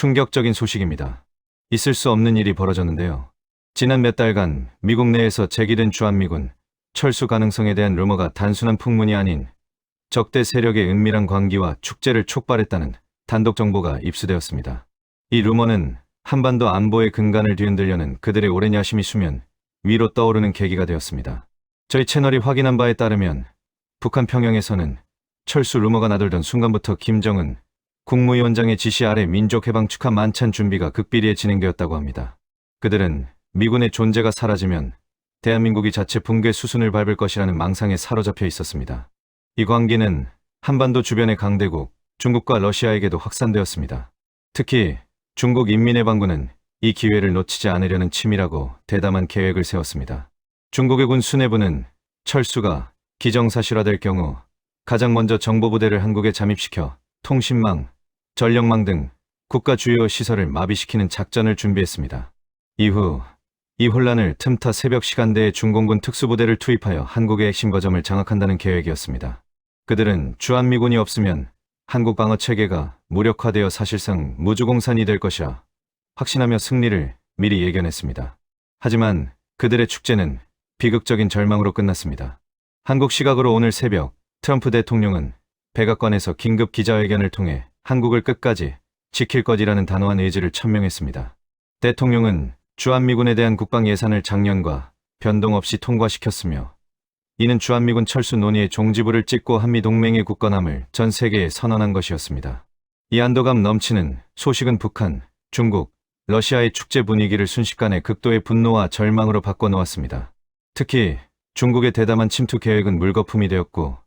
충격적인 소식입니다. 있을 수 없는 일이 벌어졌는데요. 지난 몇 달간 미국 내에서 제기된 주한미군 철수 가능성에 대한 루머가 단순한 풍문이 아닌 적대 세력의 은밀한 관계와 축제를 촉발했다는 단독 정보가 입수되었습니다. 이 루머는 한반도 안보의 근간을 뒤흔들려는 그들의 오랜 야심이 수면 위로 떠오르는 계기가 되었습니다. 저희 채널이 확인한 바에 따르면 북한 평양에서는 철수 루머가 나돌던 순간부터 김정은 국무위원장의 지시 아래 민족해방 축하 만찬 준비가 극비리에 진행되었다고 합니다. 그들은 미군의 존재가 사라지면 대한민국이 자체 붕괴 수순을 밟을 것이라는 망상에 사로잡혀 있었습니다. 이 관계는 한반도 주변의 강대국 중국과 러시아에게도 확산되었습니다. 특히 중국 인민해방군은 이 기회를 놓치지 않으려는 치밀하고 대담한 계획을 세웠습니다. 중국의 군 수뇌부는 철수가 기정사실화될 경우 가장 먼저 정보부대를 한국에 잠입시켜 통신망, 전력망 등 국가 주요 시설을 마비시키는 작전을 준비했습니다. 이후 이 혼란을 틈타 새벽 시간대에 중공군 특수부대를 투입하여 한국의 핵심 거점을 장악한다는 계획이었습니다. 그들은 주한미군이 없으면 한국 방어 체계가 무력화되어 사실상 무주공산이 될 것이라 확신하며 승리를 미리 예견했습니다. 하지만 그들의 축제는 비극적인 절망으로 끝났습니다. 한국 시각으로 오늘 새벽 트럼프 대통령은 백악관에서 긴급 기자회견을 통해 한국을 끝까지 지킬 것이라는 단호한 의지를 천명했습니다. 대통령은 주한미군에 대한 국방 예산을 작년과 변동 없이 통과시켰으며 이는 주한미군 철수 논의의 종지부를 찍고 한미동맹의 굳건함을 전 세계에 선언한 것이었습니다. 이 안도감 넘치는 소식은 북한, 중국, 러시아의 축제 분위기를 순식간에 극도의 분노와 절망으로 바꿔놓았습니다. 특히 중국의 대담한 침투 계획은 물거품이 되었고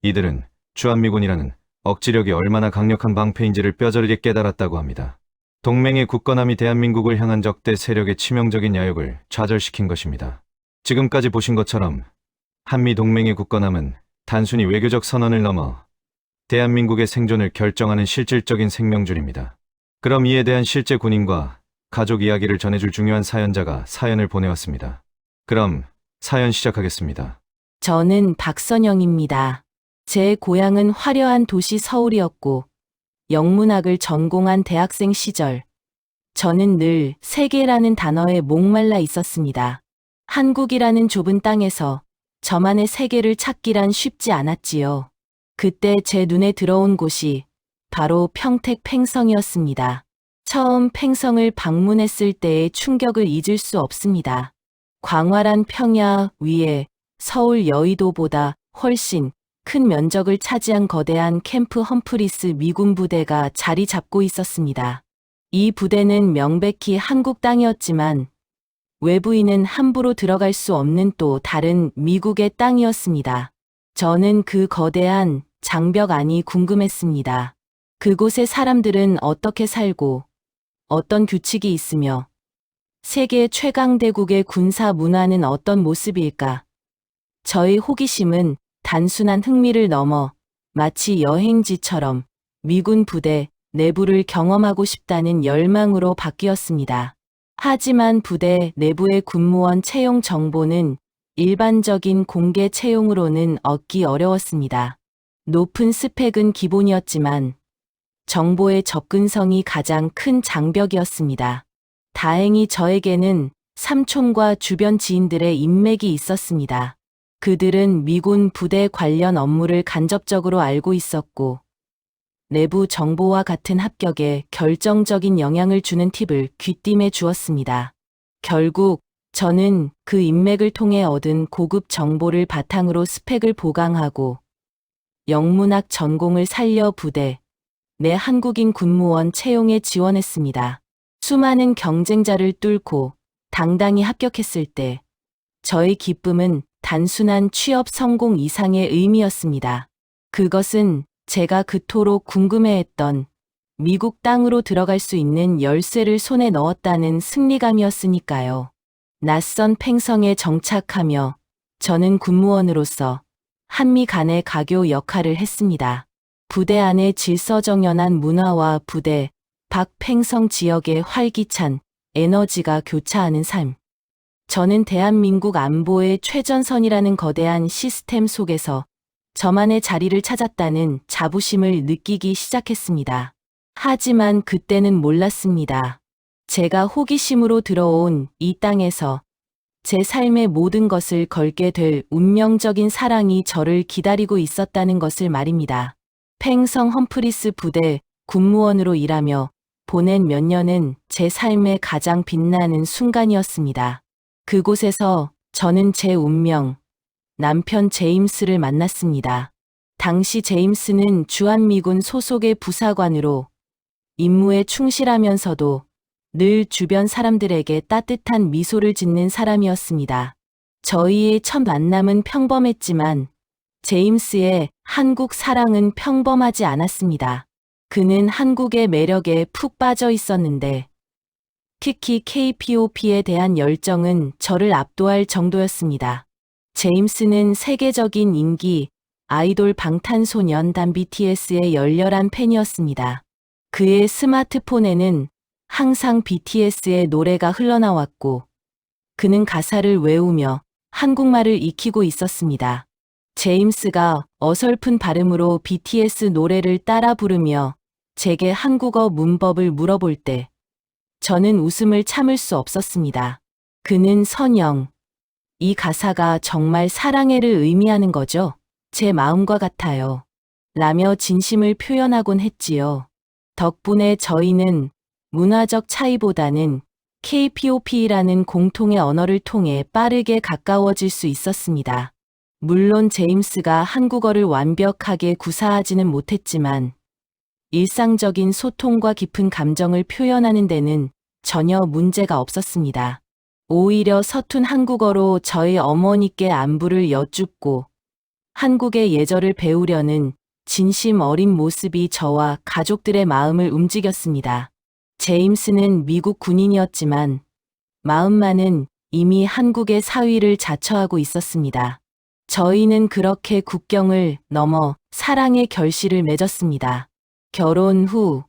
이들은 주한미군이라는 억지력이 얼마나 강력한 방패인지를 뼈저리게 깨달았다고 합니다. 동맹의 굳건함이 대한민국을 향한 적대 세력의 치명적인 야욕을 좌절시킨 것입니다. 지금까지 보신 것처럼 한미 동맹의 굳건함은 단순히 외교적 선언을 넘어 대한민국의 생존을 결정하는 실질적인 생명줄입니다. 그럼 이에 대한 실제 군인과 가족 이야기를 전해줄 중요한 사연자가 사연을 보내왔습니다. 그럼 사연 시작하겠습니다. 저는 박선영입니다. 제 고향은 화려한 도시 서울이었고 영문학을 전공한 대학생 시절 저는 늘 세계라는 단어에 목말라 있었습니다. 한국이라는 좁은 땅에서 저만의 세계를 찾기란 쉽지 않았지요. 그때 제 눈에 들어온 곳이 바로 평택 팽성이었습니다. 처음 팽성을 방문했을 때의 충격을 잊을 수 없습니다. 광활한 평야 위에 서울 여의도보다 훨씬 큰 면적을 차지한 거대한 캠프 험프리스 미군 부대가 자리 잡고 있었습니다. 이 부대는 명백히 한국 땅이었지만 외부인은 함부로 들어갈 수 없는 또 다른 미국의 땅이었습니다. 저는 그 거대한 장벽 안이 궁금했습니다. 그곳의 사람들은 어떻게 살고 어떤 규칙이 있으며 세계 최강대국의 군사 문화는 어떤 모습일까? 저의 호기심은 단순한 흥미를 넘어 마치 여행지처럼 미군 부대 내부를 경험하고 싶다는 열망으로 바뀌었습니다. 하지만 부대 내부의 군무원 채용 정보는 일반적인 공개 채용으로는 얻기 어려웠습니다. 높은 스펙은 기본이었지만 정보의 접근성이 가장 큰 장벽이었습니다. 다행히 저에게는 삼촌과 주변 지인들의 인맥이 있었습니다. 그들은 미군 부대 관련 업무를 간접적으로 알고 있었고 내부 정보와 같은 합격에 결정적인 영향을 주는 팁을 귀띔해 주었습니다. 결국 저는 그 인맥을 통해 얻은 고급 정보를 바탕으로 스펙을 보강하고 영문학 전공을 살려 부대 내 한국인 군무원 채용에 지원했습니다. 수많은 경쟁자를 뚫고 당당히 합격했을 때 저의 기쁨은 단순한 취업 성공 이상의 의미였습니다. 그것은 제가 그토록 궁금해했던 미국 땅으로 들어갈 수 있는 열쇠를 손에 넣었다는 승리감이었으니까요. 낯선 팽성에 정착하며 저는 군무원으로서 한미 간의 가교 역할을 했습니다. 부대 안의 질서정연한 문화와 부대 밖 팽성 지역의 활기찬 에너지가 교차하는 삶. 저는 대한민국 안보의 최전선이라는 거대한 시스템 속에서 저만의 자리를 찾았다는 자부심을 느끼기 시작했습니다. 하지만 그때는 몰랐습니다. 제가 호기심으로 들어온 이 땅에서 제 삶의 모든 것을 걸게 될 운명적인 사랑이 저를 기다리고 있었다는 것을 말입니다. 팽성 험프리스 부대 군무원으로 일하며 보낸 몇 년은 제 삶의 가장 빛나는 순간이었습니다. 그곳에서 저는 제 운명, 남편 제임스를 만났습니다. 당시 제임스는 주한미군 소속의 부사관으로 임무에 충실하면서도 늘 주변 사람들에게 따뜻한 미소를 짓는 사람이었습니다. 저희의 첫 만남은 평범했지만 제임스의 한국 사랑은 평범하지 않았습니다. 그는 한국의 매력에 푹 빠져 있었는데 특히 K-POP에 대한 열정은 저를 압도할 정도였습니다. 제임스는 세계적인 인기 아이돌 방탄소년단 BTS의 열렬한 팬이었습니다. 그의 스마트폰에는 항상 BTS의 노래가 흘러나왔고 그는 가사를 외우며 한국말을 익히고 있었습니다. 제임스가 어설픈 발음으로 BTS 노래를 따라 부르며 제게 한국어 문법을 물어볼 때 저는 웃음을 참을 수 없었습니다. 그는 선영, 이 가사가 정말 사랑해를 의미하는 거죠? 제 마음과 같아요. 라며 진심을 표현하곤 했지요. 덕분에 저희는 문화적 차이보다는 K-POP라는 공통의 언어를 통해 빠르게 가까워질 수 있었습니다. 물론 제임스가 한국어를 완벽하게 구사하지는 못했지만 일상적인 소통과 깊은 감정을 표현하는 데는 전혀 문제가 없었습니다. 오히려 서툰 한국어로 저희 어머니께 안부를 여쭙고 한국의 예절을 배우려는 진심 어린 모습이 저와 가족들의 마음을 움직였습니다. 제임스는 미국 군인이었지만 마음만은 이미 한국의 사위를 자처하고 있었습니다. 저희는 그렇게 국경을 넘어 사랑의 결실을 맺었습니다. 결혼 후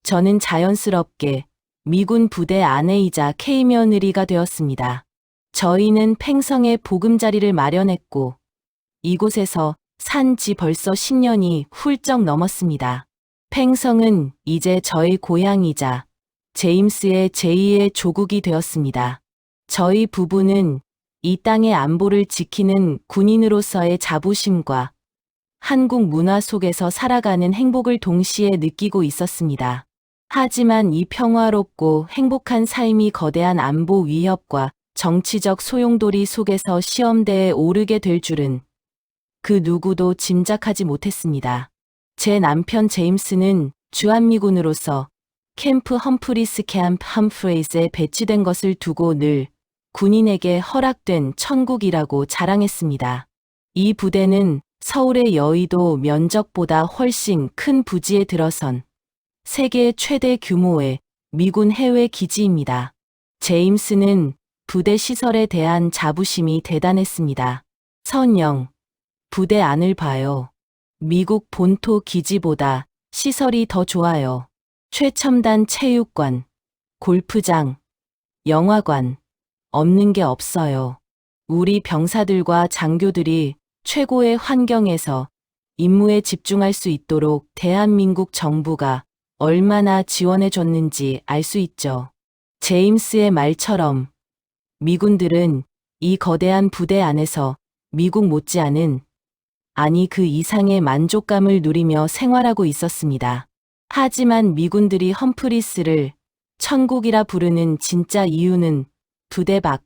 저는 자연스럽게 미군 부대 아내이자 K며느리가 되었습니다. 저희는 팽성에 보금자리를 마련했고 이곳에서 산 지 벌써 10년이 훌쩍 넘었습니다. 팽성은 이제 저의 고향이자 제임스의 제2의 조국이 되었습니다. 저희 부부는 이 땅의 안보를 지키는 군인으로서의 자부심과 한국 문화 속에서 살아가는 행복을 동시에 느끼고 있었습니다. 하지만 이 평화롭고 행복한 삶이 거대한 안보 위협과 정치적 소용돌이 속에서 시험대에 오르게 될 줄은 그 누구도 짐작하지 못했습니다. 제 남편 제임스는 주한미군으로서 캠프 험프리스 캠프 험프레이즈에 배치된 것을 두고 늘 군인에게 허락된 천국이라고 자랑했습니다. 이 부대는 서울의 여의도 면적보다 훨씬 큰 부지에 들어선 세계 최대 규모의 미군 해외 기지입니다. 제임스는 부대 시설에 대한 자부심이 대단했습니다. 선영, 부대 안을 봐요. 미국 본토 기지보다 시설이 더 좋아요. 최첨단 체육관, 골프장, 영화관, 없는 게 없어요. 우리 병사들과 장교들이 최고의 환경에서 임무에 집중할 수 있도록 대한민국 정부가 얼마나 지원해줬는지 알 수 있죠. 제임스의 말처럼 미군들은 이 거대한 부대 안에서 미국 못지않은 아니 그 이상의 만족감을 누리며 생활하고 있었습니다. 하지만 미군들이 험프리스를 천국이라 부르는 진짜 이유는 부대 밖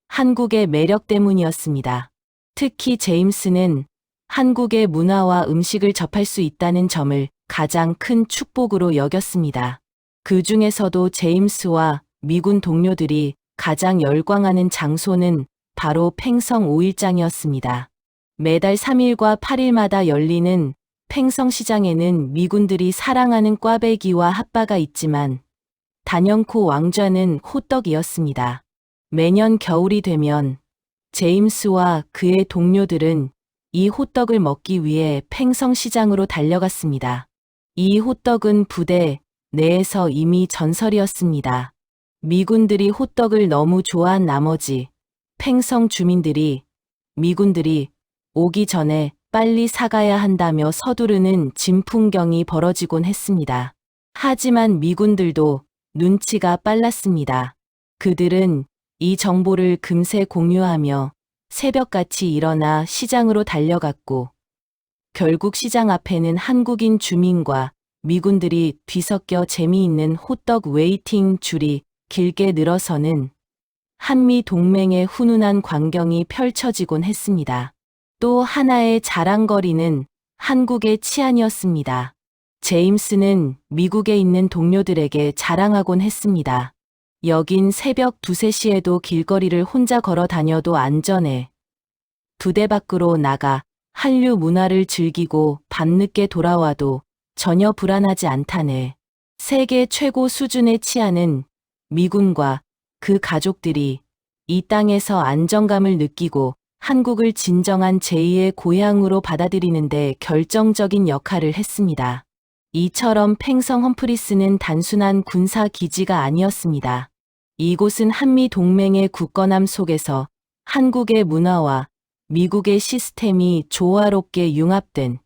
한국의 매력 때문이었습니다. 특히 제임스는 한국의 문화와 음식을 접할 수 있다는 점을 가장 큰 축복으로 여겼습니다. 그 중에서도 제임스와 미군 동료들이 가장 열광하는 장소는 바로 팽성 5일장이었습니다. 매달 3일과 8일마다 열리는 팽성시장에는 미군들이 사랑하는 꽈배기와 핫바가 있지만 단연코 왕좌는 호떡이었습니다. 매년 겨울이 되면 제임스와 그의 동료들은 이 호떡을 먹기 위해 팽성시장으로 달려갔습니다. 이 호떡은 부대 내에서 이미 전설이었습니다. 미군들이 호떡을 너무 좋아한 나머지 팽성 주민들이 미군들이 오기 전에 빨리 사가야 한다며 서두르는 진풍경이 벌어지곤 했습니다. 하지만 미군들도 눈치가 빨랐습니다. 그들은 이 정보를 금세 공유하며 새벽같이 일어나 시장으로 달려갔고, 결국 시장 앞에는 한국인 주민과 미군들이 뒤섞여 재미있는 호떡 웨이팅 줄이 길게 늘어서는 한미 동맹의 훈훈한 광경이 펼쳐지곤 했습니다. 또 하나의 자랑거리는 한국의 치안이었습니다. 제임스는 미국에 있는 동료들에게 자랑하곤 했습니다. 여긴 새벽 2, 3시에도 길거리를 혼자 걸어 다녀도 안전해. 부대 밖으로 나가 한류 문화를 즐기고 밤늦게 돌아와도 전혀 불안하지 않다네. 세계 최고 수준의 치안은 미군과 그 가족들이 이 땅에서 안정감을 느끼고 한국을 진정한 제2의 고향으로 받아들이는데 결정적인 역할을 했습니다. 이처럼 팽성 험프리스는 단순한 군사 기지가 아니었습니다. 이곳은 한미 동맹의 굳건함 속에서 한국의 문화와 미국의 시스템이 조화롭게 융합된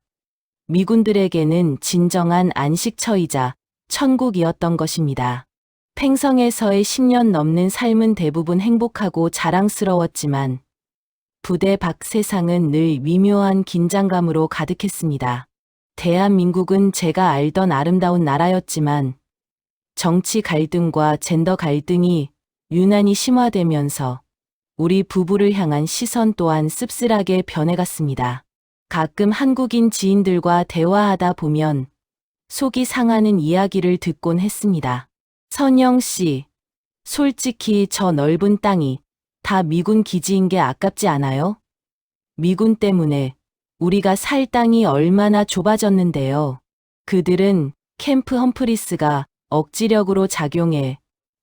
미군들에게는 진정한 안식처이자 천국이었던 것입니다. 팽성에서의 10년 넘는 삶은 대부분 행복하고 자랑스러웠지만 부대 밖 세상은 늘 미묘한 긴장감으로 가득했습니다. 대한민국은 제가 알던 아름다운 나라였지만 정치 갈등과 젠더 갈등이 유난히 심화되면서 우리 부부를 향한 시선 또한 씁쓸하게 변해갔습니다. 가끔 한국인 지인들과 대화하다 보면 속이 상하는 이야기를 듣곤 했습니다. 선영 씨, 솔직히 저 넓은 땅이 다 미군 기지인 게 아깝지 않아요? 미군 때문에 우리가 살 땅이 얼마나 좁아졌는데요. 그들은 캠프 험프리스가 억지력으로 작용해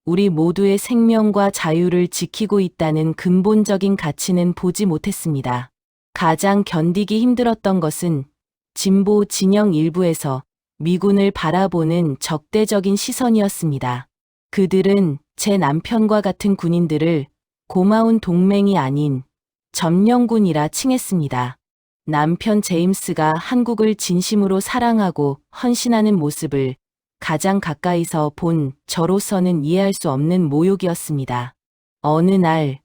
우리 모두의 생명과 자유를 지키고 있다는 근본적인 가치는 보지 못했습니다. 가장 견디기 힘들었던 것은 진보 진영 일부에서 미군을 바라보는 적대적인 시선이었습니다. 그들은 제 남편과 같은 군인들을 고마운 동맹이 아닌 점령군이라 칭했습니다. 남편 제임스가 한국을 진심으로 사랑하고 헌신하는 모습을 가장 가까이서 본 저로서는 이해할 수 없는 모욕이었습니다. 어느 날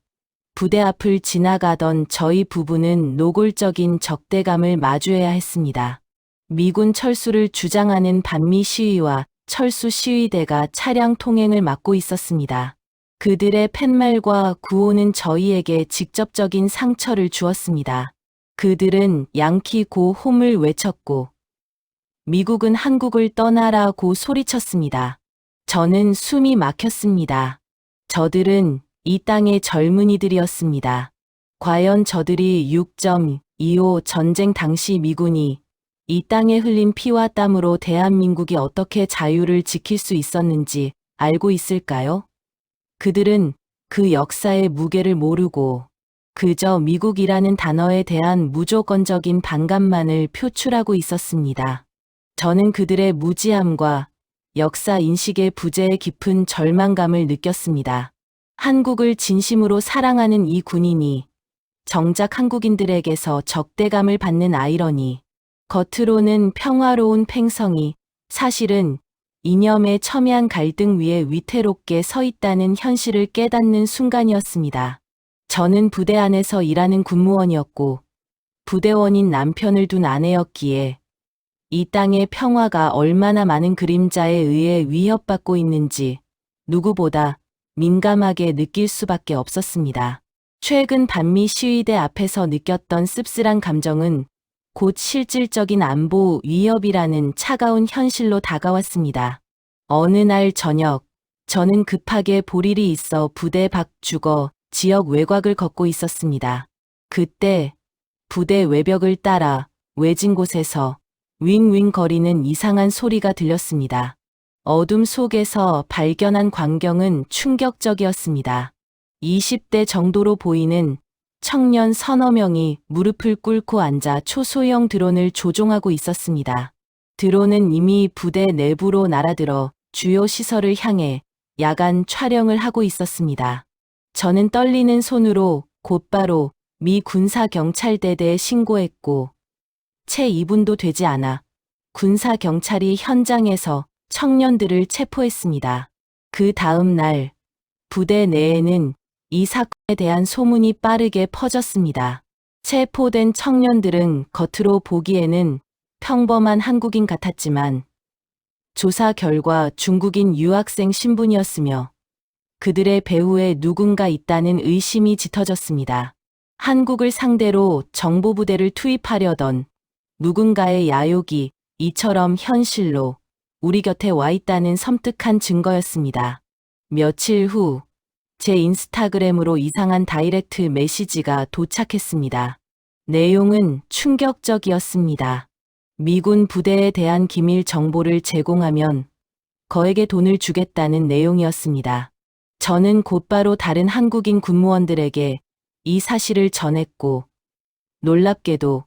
부대 앞을 지나가던 저희 부부는 노골적인 적대감을 마주해야 했습니다. 미군 철수를 주장하는 반미 시위와 철수 시위대가 차량 통행을 막고 있었습니다. 그들의 팻말과 구호는 저희에게 직접적인 상처를 주었습니다. 그들은 양키 고 홈을 외쳤고 미국은 한국을 떠나라고 소리쳤습니다. 저는 숨이 막혔습니다. 저들은 이 땅의 젊은이들이었습니다. 과연 저들이 6.25 전쟁 당시 미군이 이 땅에 흘린 피와 땀으로 대한민국이 어떻게 자유를 지킬 수 있었는지 알고 있을까요? 그들은 그 역사의 무게를 모르고 그저 미국이라는 단어에 대한 무조건적인 반감만을 표출하고 있었습니다. 저는 그들의 무지함과 역사 인식의 부재에 깊은 절망감을 느꼈습니다. 한국을 진심으로 사랑하는 이 군인이 정작 한국인들에게서 적대감을 받는 아이러니, 겉으로는 평화로운 팽성이 사실은 이념의 첨예한 갈등 위에 위태롭게 서 있다는 현실을 깨닫는 순간이었습니다. 저는 부대 안에서 일하는 군무원이었고 부대원인 남편을 둔 아내였기에 이 땅의 평화가 얼마나 많은 그림자에 의해 위협받고 있는지 누구보다 민감하게 느낄 수밖에 없었습니다. 최근 반미 시위대 앞에서 느꼈던 씁쓸한 감정은 곧 실질적인 안보 위협이라는 차가운 현실로 다가왔습니다. 어느 날 저녁, 저는 급하게 볼 일이 있어 부대 밖 주거 지역 외곽을 걷고 있었습니다. 그때 부대 외벽을 따라 외진 곳에서 윙윙 거리는 이상한 소리가 들렸습니다. 어둠 속에서 발견한 광경은 충격적이었습니다. 20대 정도로 보이는 청년 서너 명이 무릎을 꿇고 앉아 초소형 드론을 조종하고 있었습니다. 드론은 이미 부대 내부로 날아들어 주요 시설을 향해 야간 촬영을 하고 있었습니다. 저는 떨리는 손으로 곧바로 미 군사경찰대대에 신고했고 채 2분도 되지 않아 군사경찰이 현장에서 청년들을 체포했습니다. 그 다음 날 부대 내에는 이 사건에 대한 소문이 빠르게 퍼졌습니다. 체포된 청년들은 겉으로 보기에는 평범한 한국인 같았지만 조사 결과 중국인 유학생 신분이었으며 그들의 배후에 누군가 있다는 의심이 짙어졌습니다. 한국을 상대로 정보부대를 투입하려던 누군가의 야욕이 이처럼 현실로 우리 곁에 와 있다는 섬뜩한 증거였습니다. 며칠 후 제 인스타그램으로 이상한 다이렉트 메시지가 도착했습니다. 내용은 충격적이었습니다. 미군 부대에 대한 기밀 정보를 제공하면 거액의 돈을 주겠다는 내용이었습니다. 저는 곧바로 다른 한국인 군무원들에게 이 사실을 전했고 놀랍게도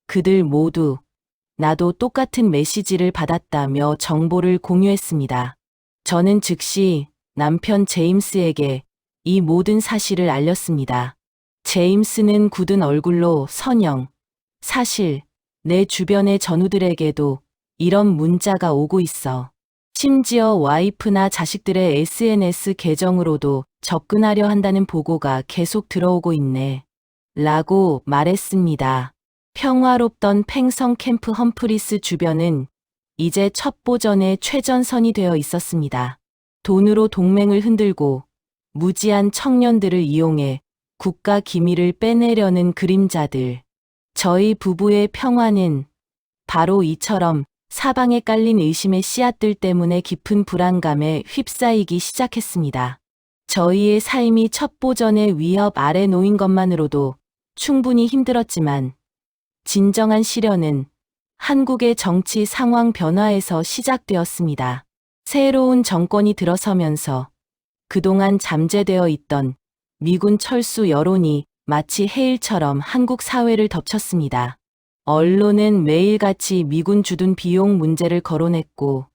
그들 모두 나도 똑같은 메시지를 받았다며 정보를 공유했습니다. 저는 즉시 남편 제임스에게 이 모든 사실을 알렸습니다. 제임스는 굳은 얼굴로 선영, 사실 내 주변의 전우들에게도 이런 문자가 오고 있어. 심지어 와이프나 자식들의 SNS 계정으로도 접근하려 한다는 보고가 계속 들어오고 있네. 라고 말했습니다. 평화롭던 팽성 캠프 험프리스 주변은 이제 첩보전의 최전선이 되어 있었습니다. 돈으로 동맹을 흔들고 무지한 청년들을 이용해 국가 기밀을 빼내려는 그림자들. 저희 부부의 평화는 바로 이처럼 사방에 깔린 의심의 씨앗들 때문에 깊은 불안감에 휩싸이기 시작했습니다. 저희의 삶이 첩보전의 위협 아래 놓인 것만으로도 충분히 힘들었지만 진정한 시련은 한국의 정치 상황 변화에서 시작되었습니다. 새로운 정권이 들어서면서 그동안 잠재되어 있던 미군 철수 여론이 마치 해일처럼 한국 사회를 덮쳤습니다. 언론은 매일같이 미군 주둔 비용 문제를 거론했고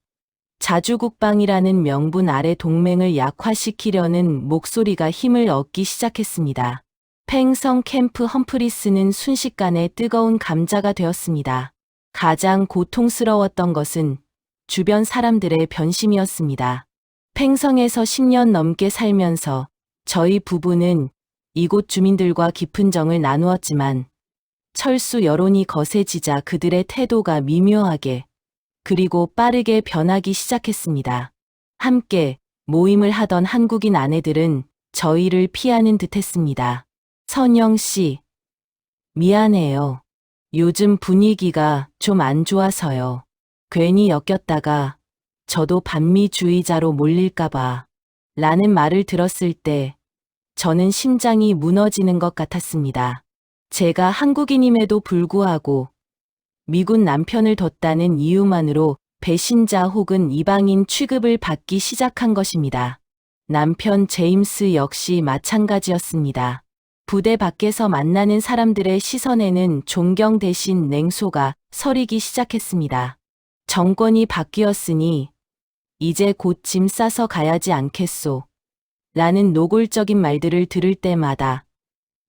자주국방이라는 명분 아래 동맹을 약화시키려는 목소리가 힘을 얻기 시작했습니다. 팽성 캠프 험프리스는 순식간에 뜨거운 감자가 되었습니다. 가장 고통스러웠던 것은 주변 사람들의 변심이었습니다. 팽성에서 10년 넘게 살면서 저희 부부는 이곳 주민들과 깊은 정을 나누었지만 철수 여론이 거세지자 그들의 태도가 미묘하게 그리고 빠르게 변하기 시작했습니다. 함께 모임을 하던 한국인 아내들은 저희를 피하는 듯했습니다. 선영 씨, 미안해요. 요즘 분위기가 좀 안 좋아서요. 괜히 엮였다가 저도 반미주의자로 몰릴까봐 라는 말을 들었을 때 저는 심장이 무너지는 것 같았습니다. 제가 한국인임에도 불구하고 미군 남편을 뒀다는 이유만으로 배신자 혹은 이방인 취급을 받기 시작한 것입니다. 남편 제임스 역시 마찬가지였습니다. 부대 밖에서 만나는 사람들의 시선에는 존경 대신 냉소가 서리기 시작했습니다. 정권이 바뀌었으니 이제 곧 짐 싸서 가야지 않겠소? 라는 노골적인 말들을 들을 때마다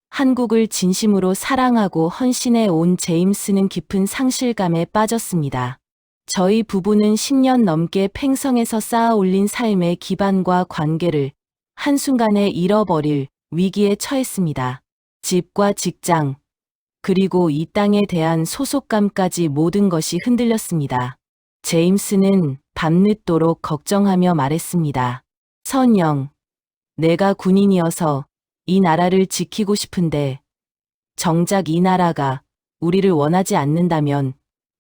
한국을 진심으로 사랑하고 헌신해 온 제임스는 깊은 상실감에 빠졌습니다. 저희 부부는 10년 넘게 팽성에서 쌓아 올린 삶의 기반과 관계를 한순간에 잃어버릴 위기에 처했습니다. 집과 직장, 그리고 이 땅에 대한 소속감까지 모든 것이 흔들렸습니다. 제임스는 밤늦도록 걱정하며 말했습니다. 선영, 내가 군인이어서 이 나라를 지키고 싶은데 정작 이 나라가 우리를 원하지 않는다면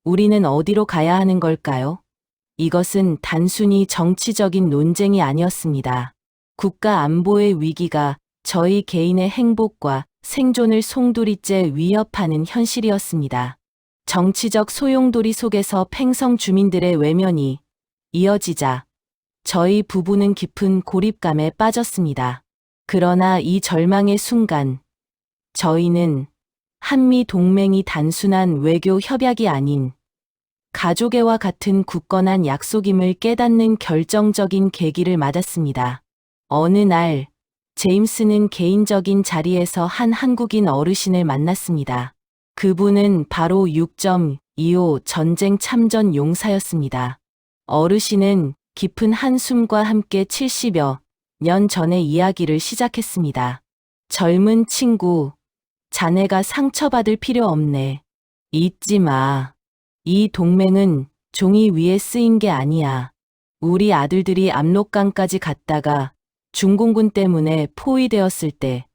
우리는 어디로 가야 하는 걸까요? 이것은 단순히 정치적인 논쟁이 아니었습니다. 국가 안보의 위기가 저희 개인의 행복과 생존을 송두리째 위협하는 현실이었습니다. 정치적 소용돌이 속에서 팽성 주민들의 외면이 이어지자 저희 부부는 깊은 고립감에 빠졌습니다. 그러나 이 절망의 순간 저희는 한미 동맹이 단순한 외교 협약이 아닌 가족애와 같은 굳건한 약속임을 깨닫는 결정적인 계기를 맞았습니다. 어느 날 제임스는 개인적인 자리에서 한 한국인 어르신을 만났습니다. 그분은 바로 6.25 전쟁 참전 용사였습니다. 어르신은 깊은 한숨과 함께 70여 년 전의 이야기를 시작했습니다. 젊은 친구, 자네가 상처받을 필요 없네. 잊지 마. 이 동맹은 종이 위에 쓰인 게 아니야. 우리 아들들이 압록강까지 갔다가 중공군 때문에 포위되었을 때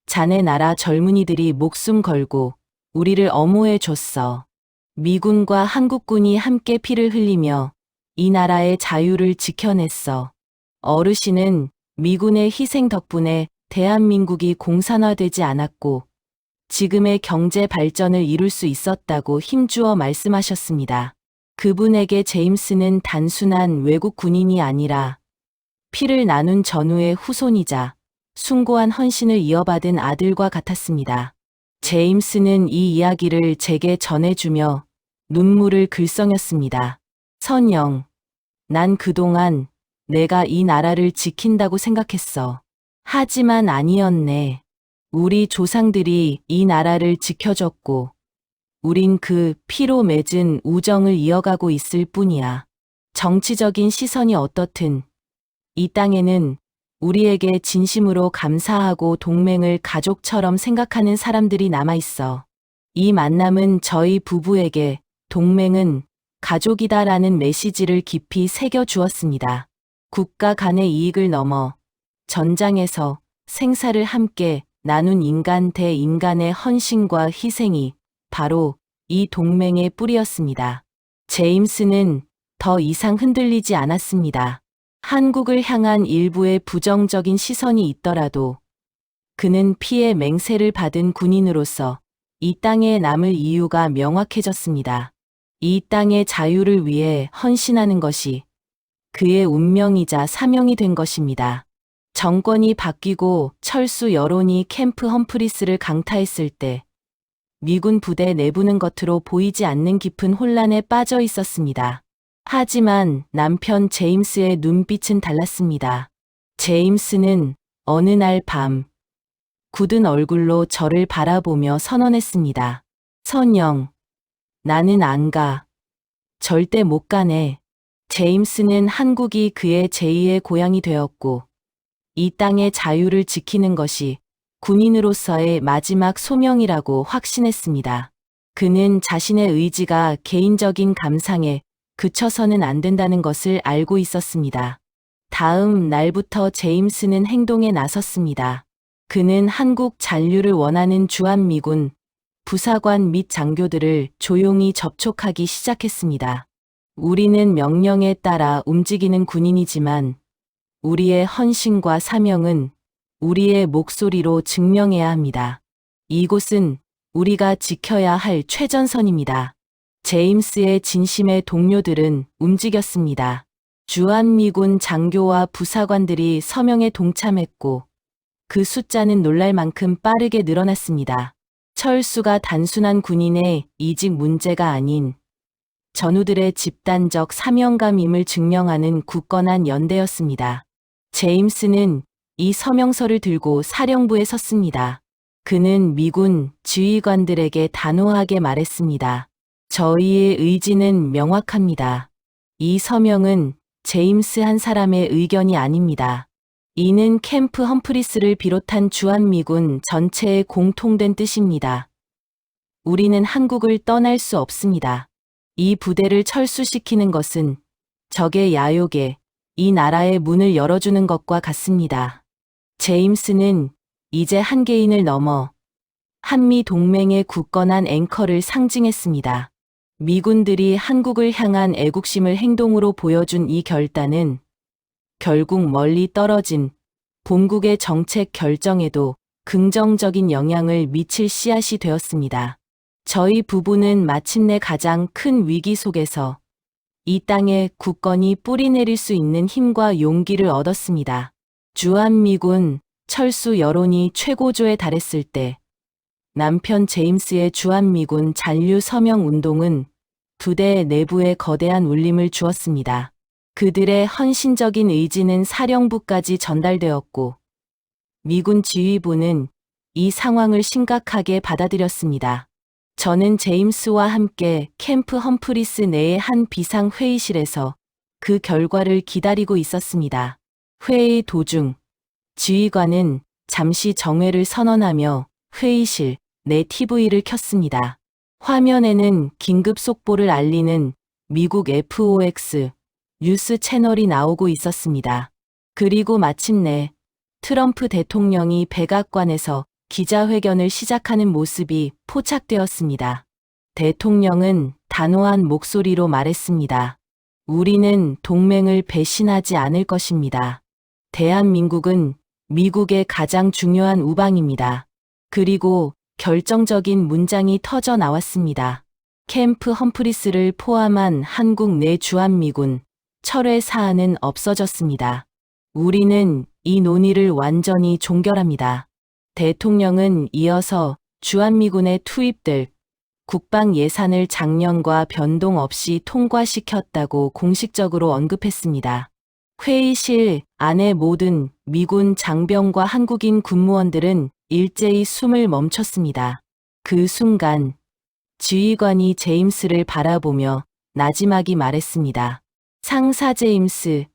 자네 나라 젊은이들이 목숨 걸고 우리를 엄호해 줬어. 미군과 한국군이 함께 피를 흘리며 이 나라의 자유를 지켜냈어. 어르신은 미군의 희생 덕분에 대한민국이 공산화되지 않았고 지금의 경제 발전을 이룰 수 있었다고 힘주어 말씀하셨습니다. 그분에게 제임스는 단순한 외국 군인이 아니라 피를 나눈 전우의 후손이자 숭고한 헌신을 이어받은 아들과 같았습니다. 제임스는 이 이야기를 제게 전해주며 눈물을 글썽였습니다. 선영, 난 그동안 내가 이 나라를 지킨다고 생각했어. 하지만 아니었네. 우리 조상들이 이 나라를 지켜줬고 우린 그 피로 맺은 우정을 이어가고 있을 뿐이야. 정치적인 시선이 어떻든 이 땅에는 우리에게 진심으로 감사하고 동맹을 가족처럼 생각하는 사람들이 남아있어. 이 만남은 저희 부부에게 동맹은 가족이다라는 메시지를 깊이 새겨주었습니다. 국가 간의 이익을 넘어 전장에서 생사를 함께 나눈 인간 대 인간의 헌신과 희생이 바로 이 동맹의 뿌리였습니다. 제임스는 더 이상 흔들리지 않았습니다. 한국을 향한 일부의 부정적인 시선이 있더라도 그는 피의 맹세를 받은 군인으로서 이 땅에 남을 이유가 명확해졌습니다. 이 땅의 자유를 위해 헌신하는 것이 그의 운명이자 사명이 된 것입니다. 정권이 바뀌고 철수 여론이 캠프 험프리스를 강타했을 때 미군 부대 내부는 겉으로 보이지 않는 깊은 혼란에 빠져 있었습니다. 하지만 남편 제임스의 눈빛은 달랐습니다. 제임스는 어느 날 밤 굳은 얼굴로 저를 바라보며 선언했습니다. 선영, 나는 안 가. 절대 못 가네. 제임스는 한국이 그의 제2의 고향이 되었고 이 땅의 자유를 지키는 것이 군인으로서의 마지막 소명이라고 확신했습니다. 그는 자신의 의지가 개인적인 감상에 그쳐서는 안 된다는 것을 알고 있었습니다. 다음 날부터 제임스는 행동에 나섰습니다. 그는 한국 잔류를 원하는 주한미군 부사관 및 장교들을 조용히 접촉하기 시작했습니다. 우리는 명령에 따라 움직이는 군인이지만 우리의 헌신과 사명은 우리의 목소리로 증명해야 합니다. 이곳은 우리가 지켜야 할 최전선입니다. 제임스의 진심의 동료들은 움직였습니다. 주한미군 장교와 부사관들이 서명에 동참했고 그 숫자는 놀랄 만큼 빠르게 늘어났습니다. 철수가 단순한 군인의 이직 문제가 아닌 전우들의 집단적 사명감임을 증명하는 굳건한 연대였습니다. 제임스는 이 서명서를 들고 사령부에 섰습니다. 그는 미군 지휘관들에게 단호하게 말했습니다. 저희의 의지는 명확합니다. 이 서명은 제임스 한 사람의 의견이 아닙니다. 이는 캠프 험프리스를 비롯한 주한미군 전체의 공통된 뜻입니다. 우리는 한국을 떠날 수 없습니다. 이 부대를 철수시키는 것은 적의 야욕에 이 나라의 문을 열어주는 것과 같습니다. 제임스는 이제 한 개인을 넘어 한미 동맹의 굳건한 앵커를 상징했습니다. 미군들이 한국을 향한 애국심을 행동으로 보여준 이 결단은 결국 멀리 떨어진 본국의 정책 결정에도 긍정적인 영향을 미칠 씨앗이 되었습니다. 저희 부부는 마침내 가장 큰 위기 속에서 이 땅에 굳건히 뿌리내릴 수 있는 힘과 용기를 얻었습니다. 주한미군 철수 여론이 최고조에 달했을 때 남편 제임스의 주한미군 잔류 서명 운동은 부대 내부에 거대한 울림을 주었습니다. 그들의 헌신적인 의지는 사령부까지 전달되었고 미군 지휘부는 이 상황을 심각하게 받아들였습니다. 저는 제임스와 함께 캠프 험프리스 내의 한 비상회의실에서 그 결과를 기다리고 있었습니다. 회의 도중 지휘관은 잠시 정회를 선언하며 회의실 내 TV를 켰습니다. 화면에는 긴급 속보를 알리는 미국 FOX 뉴스 채널이 나오고 있었습니다. 그리고 마침내 트럼프 대통령이 백악관에서 기자회견을 시작하는 모습이 포착되었습니다. 대통령은 단호한 목소리로 말했습니다. 우리는 동맹을 배신하지 않을 것입니다. 대한민국은 미국의 가장 중요한 우방입니다. 그리고 결정적인 문장이 터져 나왔습니다. 캠프 험프리스를 포함한 한국 내 주한미군 철회 사안은 없어졌습니다. 우리는 이 논의를 완전히 종결합니다. 대통령은 이어서 주한미군에 투입될 국방 예산을 작년과 변동 없이 통과시켰다고 공식적으로 언급했습니다. 회의실 안의 모든 미군 장병과 한국인 군무원들은 일제히 숨을 멈췄습니다. 그 순간 지휘관이 제임스를 바라보며 나지막이 말했습니다. 상사 제임스,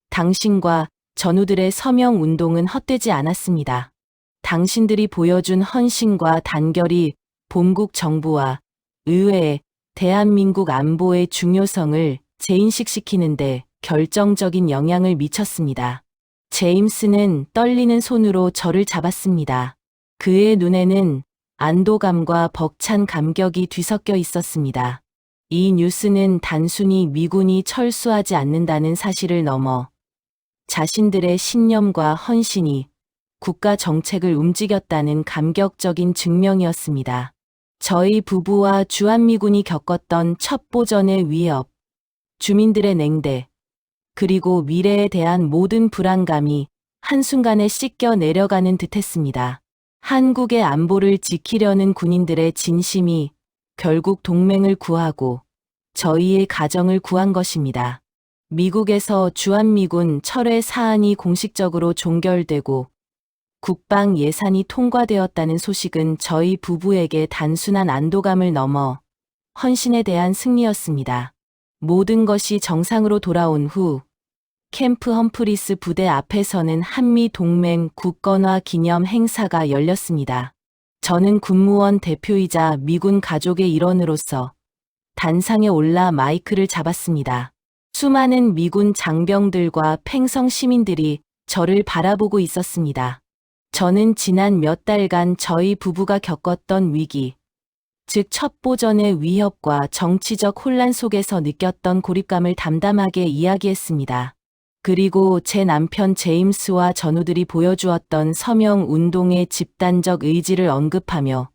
당신과 전우들의 서명 운동은 헛되지 않았습니다. 당신들이 보여준 헌신과 단결이 본국 정부와 의회에 대한민국 안보의 중요성을 재인식시키는데 결정적인 영향을 미쳤습니다. 제임스는 떨리는 손으로 저를 잡았습니다. 그의 눈에는 안도감과 벅찬 감격이 뒤섞여 있었습니다. 이 뉴스는 단순히 미군이 철수하지 않는다는 사실을 넘어 자신들의 신념과 헌신이 국가 정책을 움직였다는 감격적인 증명이었습니다. 저희 부부와 주한미군이 겪었던 첩보전의 위협, 주민들의 냉대, 그리고 미래에 대한 모든 불안감이 한순간에 씻겨 내려가는 듯했습니다. 한국의 안보를 지키려는 군인들의 진심이 결국 동맹을 구하고 저희의 가정을 구한 것입니다. 미국에서 주한미군 철회 사안이 공식적으로 종결되고 국방 예산이 통과되었다는 소식은 저희 부부에게 단순한 안도감을 넘어 헌신에 대한 승리였습니다. 모든 것이 정상으로 돌아온 후 캠프 험프리스 부대 앞에서는 한미 동맹 국건화 기념 행사가 열렸습니다. 저는 군무원 대표이자 미군 가족의 일원으로서 단상에 올라 마이크를 잡았습니다. 수많은 미군 장병들과 팽성 시민들이 저를 바라보고 있었습니다. 저는 지난 몇 달간 저희 부부가 겪었던 위기, 즉 첩보전의 위협과 정치적 혼란 속에서 느꼈던 고립감을 담담하게 이야기했습니다. 그리고 제 남편 제임스와 전우들이 보여주었던 서명 운동의 집단적 의지를 언급하며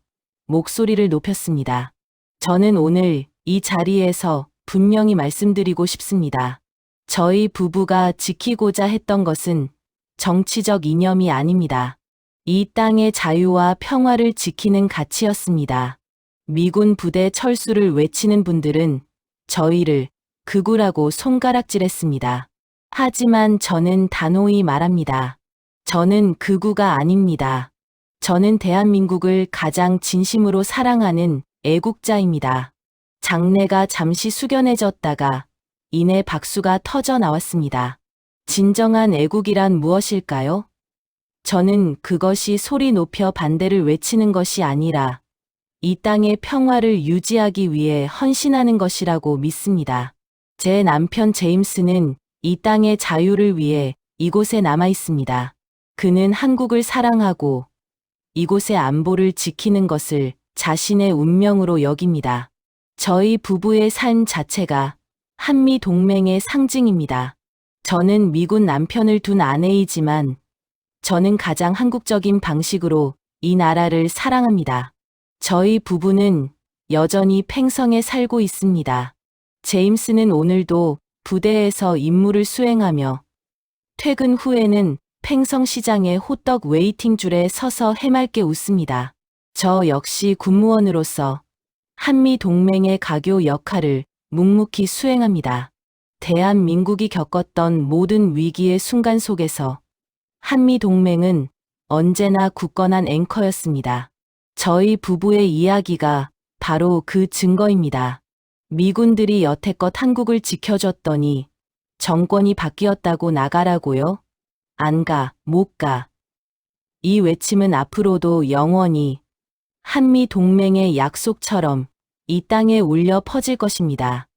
목소리를 높였습니다. 저는 오늘 이 자리에서 분명히 말씀드리고 싶습니다. 저희 부부가 지키고자 했던 것은 정치적 이념이 아닙니다. 이 땅의 자유와 평화를 지키는 가치였습니다. 미군 부대 철수를 외치는 분들은 저희를 극우라고 손가락질했습니다. 하지만 저는 단호히 말합니다. 저는 극우가 아닙니다. 저는 대한민국을 가장 진심으로 사랑하는 애국자입니다. 장내가 잠시 숙연해졌다가 이내 박수가 터져 나왔습니다. 진정한 애국이란 무엇일까요? 저는 그것이 소리 높여 반대를 외치는 것이 아니라 이 땅의 평화를 유지하기 위해 헌신하는 것이라고 믿습니다. 제 남편 제임스는 이 땅의 자유를 위해 이곳에 남아 있습니다. 그는 한국을 사랑하고 이곳의 안보를 지키는 것을 자신의 운명으로 여깁니다. 저희 부부의 삶 자체가 한미 동맹의 상징입니다. 저는 미군 남편을 둔 아내이지만 저는 가장 한국적인 방식으로 이 나라를 사랑합니다. 저희 부부는 여전히 팽성에 살고 있습니다. 제임스는 오늘도 부대에서 임무를 수행하며 퇴근 후에는 팽성 시장의 호떡 웨이팅 줄에 서서 해맑게 웃습니다. 저 역시 군무원으로서 한미 동맹의 가교 역할을 묵묵히 수행합니다. 대한민국이 겪었던 모든 위기의 순간 속에서 한미 동맹은 언제나 굳건한 앵커였습니다. 저희 부부의 이야기가 바로 그 증거입니다. 미군들이 여태껏 한국을 지켜줬더니 정권이 바뀌었다고 나가라고요? 안 가, 못 가. 이 외침은 앞으로도 영원히 한미 동맹의 약속처럼 이 땅에 울려 퍼질 것입니다.